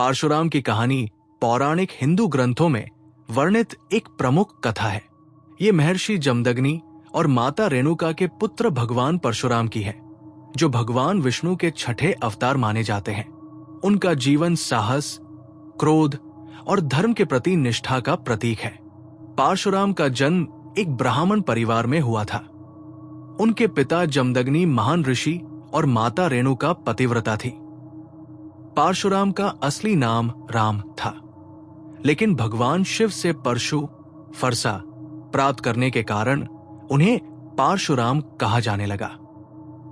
परशुराम की कहानी पौराणिक हिंदू ग्रंथों में वर्णित एक प्रमुख कथा है। ये महर्षि जमदग्नि और माता रेणुका के पुत्र भगवान परशुराम की है, जो भगवान विष्णु के छठे अवतार माने जाते हैं। उनका जीवन साहस, क्रोध और धर्म के प्रति निष्ठा का प्रतीक है। परशुराम का जन्म एक ब्राह्मण परिवार में हुआ था। उनके पिता जमदग्नि महान ऋषि और माता रेणुका पतिव्रता थी। परशुराम का असली नाम राम था, लेकिन भगवान शिव से परशु फरसा प्राप्त करने के कारण उन्हें परशुराम कहा जाने लगा।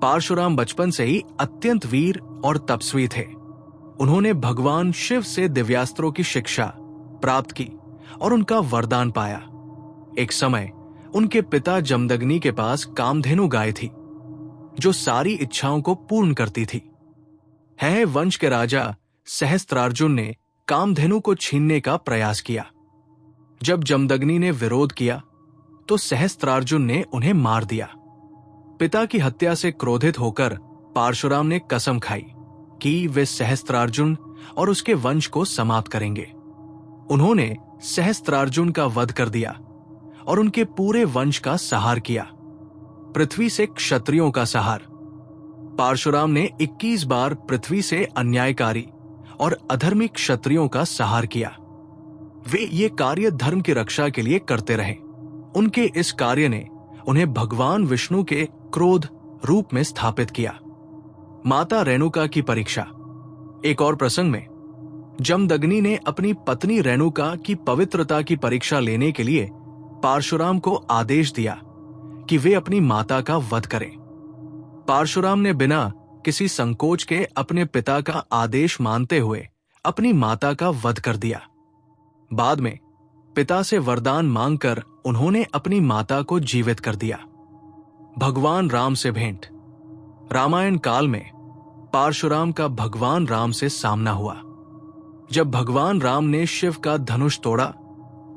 परशुराम बचपन से ही अत्यंत वीर और तपस्वी थे। उन्होंने भगवान शिव से दिव्यास्त्रों की शिक्षा प्राप्त की और उनका वरदान पाया। एक समय उनके पिता जमदग्नि के पास कामधेनु गाय थी, जो सारी इच्छाओं को पूर्ण करती थी। है वंश के राजा सहस्त्रार्जुन ने कामधेनु को छीनने का प्रयास किया। जब जमदग्नि ने विरोध किया तो सहस्त्रार्जुन ने उन्हें मार दिया। पिता की हत्या से क्रोधित होकर परशुराम ने कसम खाई कि वे सहस्त्रार्जुन और उसके वंश को समाप्त करेंगे। उन्होंने सहस्त्रार्जुन का वध कर दिया और उनके पूरे वंश का संहार किया, पृथ्वी से क्षत्रियों का संहार। परशुराम ने 21 बार पृथ्वी से अन्यायकारी और अधर्मी क्षत्रियों का संहार किया। वे ये कार्य धर्म की रक्षा के लिए करते रहे। उनके इस कार्य ने उन्हें भगवान विष्णु के क्रोध रूप में स्थापित किया। माता रेणुका की परीक्षा। एक और प्रसंग में जमदग्नि ने अपनी पत्नी रेणुका की पवित्रता की परीक्षा लेने के लिए परशुराम को आदेश दिया कि वे अपनी माता का वध करें। परशुराम ने बिना किसी संकोच के अपने पिता का आदेश मानते हुए अपनी माता का वध कर दिया। बाद में पिता से वरदान मांगकर उन्होंने अपनी माता को जीवित कर दिया। भगवान राम से भेंट। रामायण काल में परशुराम का भगवान राम से सामना हुआ। जब भगवान राम ने शिव का धनुष तोड़ा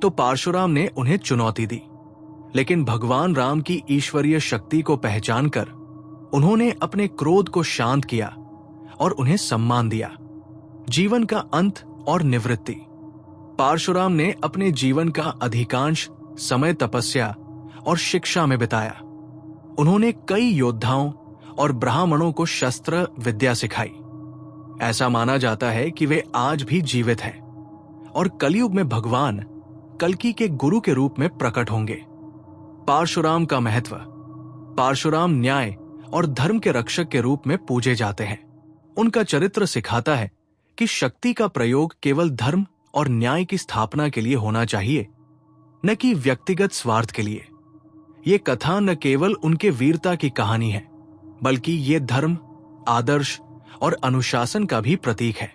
तो परशुराम ने उन्हें चुनौती दी, लेकिन भगवान राम की ईश्वरीय शक्ति को पहचानकर उन्होंने अपने क्रोध को शांत किया और उन्हें सम्मान दिया। जीवन का अंत और निवृत्ति। परशुराम ने अपने जीवन का अधिकांश समय तपस्या और शिक्षा में बिताया। उन्होंने कई योद्धाओं और ब्राह्मणों को शस्त्र विद्या सिखाई। ऐसा माना जाता है कि वे आज भी जीवित हैं और कलयुग में भगवान कल्कि के गुरु के रूप में प्रकट होंगे। परशुराम का महत्व। परशुराम न्याय और धर्म के रक्षक के रूप में पूजे जाते हैं। उनका चरित्र सिखाता है कि शक्ति का प्रयोग केवल धर्म और न्याय की स्थापना के लिए होना चाहिए, न कि व्यक्तिगत स्वार्थ के लिए। ये कथा न केवल उनके वीरता की कहानी है, बल्कि ये धर्म, आदर्श और अनुशासन का भी प्रतीक है।